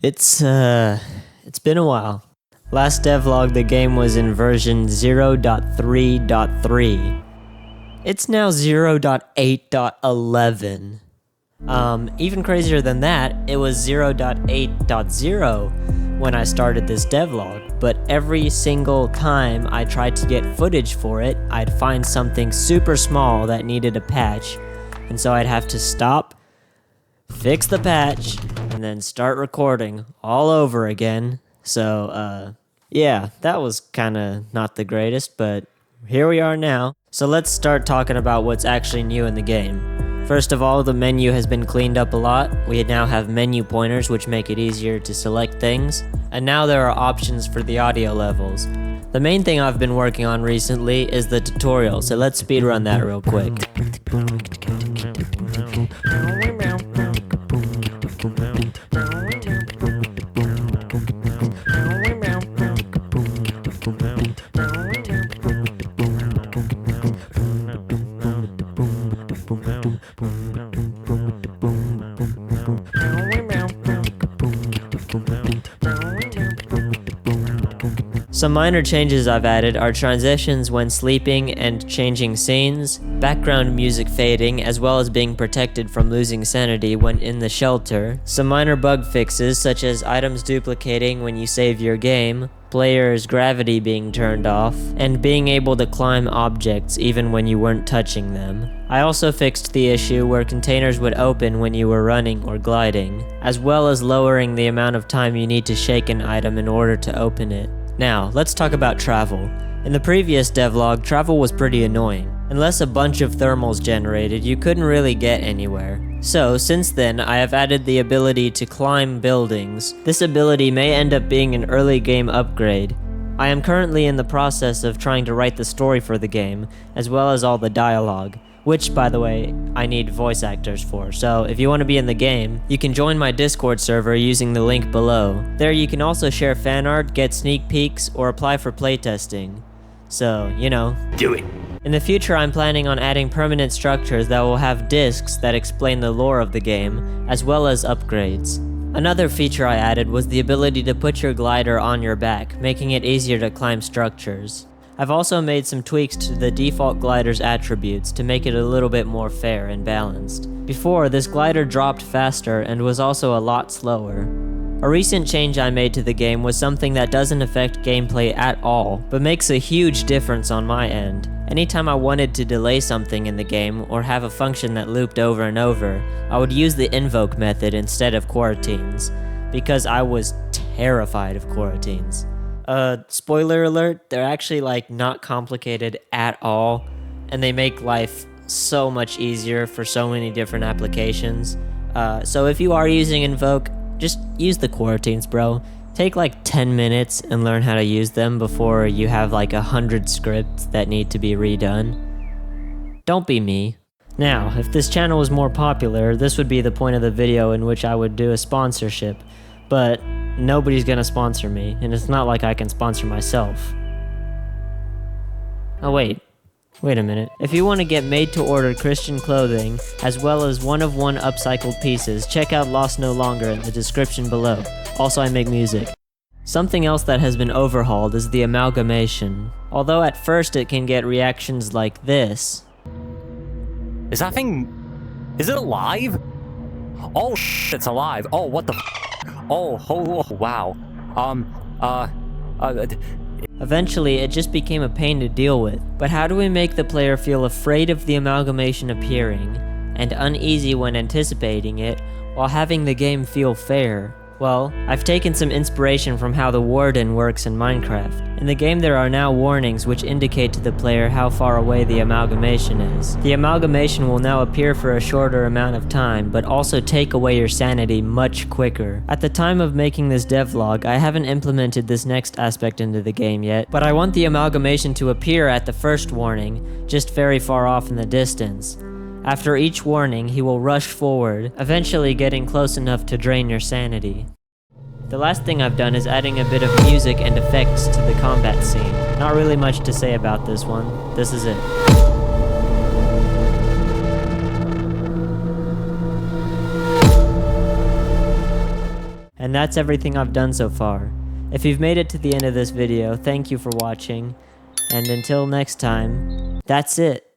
It's been a while. Last devlog the game was in version 0.3.3. It's now 0.8.11. Even crazier than that, it was 0.8.0 when I started this devlog, but every single time I tried to get footage for it, I'd find something super small that needed a patch, and so I'd have to stop, fix the patch, and then start recording all over again. So, yeah, that was kinda not the greatest, but here we are now. So let's start talking about what's actually new in the game. First of all, the menu has been cleaned up a lot. We now have menu pointers, which make it easier to select things. And now there are options for the audio levels. The main thing I've been working on recently is the tutorial, so let's speedrun that real quick. Some minor changes I've added are transitions when sleeping and changing scenes, background music fading, as well as being protected from losing sanity when in the shelter, some minor bug fixes such as items duplicating when you save your game, players' gravity being turned off, and being able to climb objects even when you weren't touching them. I also fixed the issue where containers would open when you were running or gliding, as well as lowering the amount of time you need to shake an item in order to open it. Now, let's talk about travel. In the previous devlog, travel was pretty annoying. Unless a bunch of thermals generated, you couldn't really get anywhere. So, since then, I have added the ability to climb buildings. This ability may end up being an early game upgrade. I am currently in the process of trying to write the story for the game, as well as all the dialogue, which, by the way, I need voice actors for. So if you want to be in the game, you can join my Discord server using the link below. There you can also share fan art, get sneak peeks, or apply for playtesting. So, you know, do it. In the future, I'm planning on adding permanent structures that will have discs that explain the lore of the game, as well as upgrades. Another feature I added was the ability to put your glider on your back, making it easier to climb structures. I've also made some tweaks to the default glider's attributes to make it a little bit more fair and balanced. Before, this glider dropped faster and was also a lot slower. A recent change I made to the game was something that doesn't affect gameplay at all, but makes a huge difference on my end. Anytime I wanted to delay something in the game or have a function that looped over and over, I would use the invoke method instead of coroutines, because I was terrified of coroutines. Spoiler alert, they're actually not complicated at all, and they make life so much easier for so many different applications. So if you are using invoke, just use the coroutines, bro. Take 10 minutes and learn how to use them before you have 100 scripts that need to be redone. Don't be me. Now, if this channel was more popular, this would be the point of the video in which I would do a sponsorship, but nobody's gonna sponsor me, and it's not like I can sponsor myself. Oh wait a minute. If you want to get made-to-order Christian clothing, as well as one-of-one upcycled pieces, check out Lost No Longer in the description below. Also, I make music. Something else that has been overhauled is the amalgamation. Although at first it can get reactions like this. Is that thing... is it alive? Oh it's alive. Oh, what the oh, wow. Eventually, it just became a pain to deal with. But how do we make the player feel afraid of the amalgamation appearing, and uneasy when anticipating it, while having the game feel fair? Well, I've taken some inspiration from how the warden works in Minecraft. In the game there are now warnings which indicate to the player how far away the amalgamation is. The amalgamation will now appear for a shorter amount of time, but also take away your sanity much quicker. At the time of making this devlog, I haven't implemented this next aspect into the game yet, but I want the amalgamation to appear at the first warning, just very far off in the distance. After each warning, he will rush forward, eventually getting close enough to drain your sanity. The last thing I've done is adding a bit of music and effects to the combat scene. Not really much to say about this one. This is it. And that's everything I've done so far. If you've made it to the end of this video, thank you for watching, and until next time, that's it.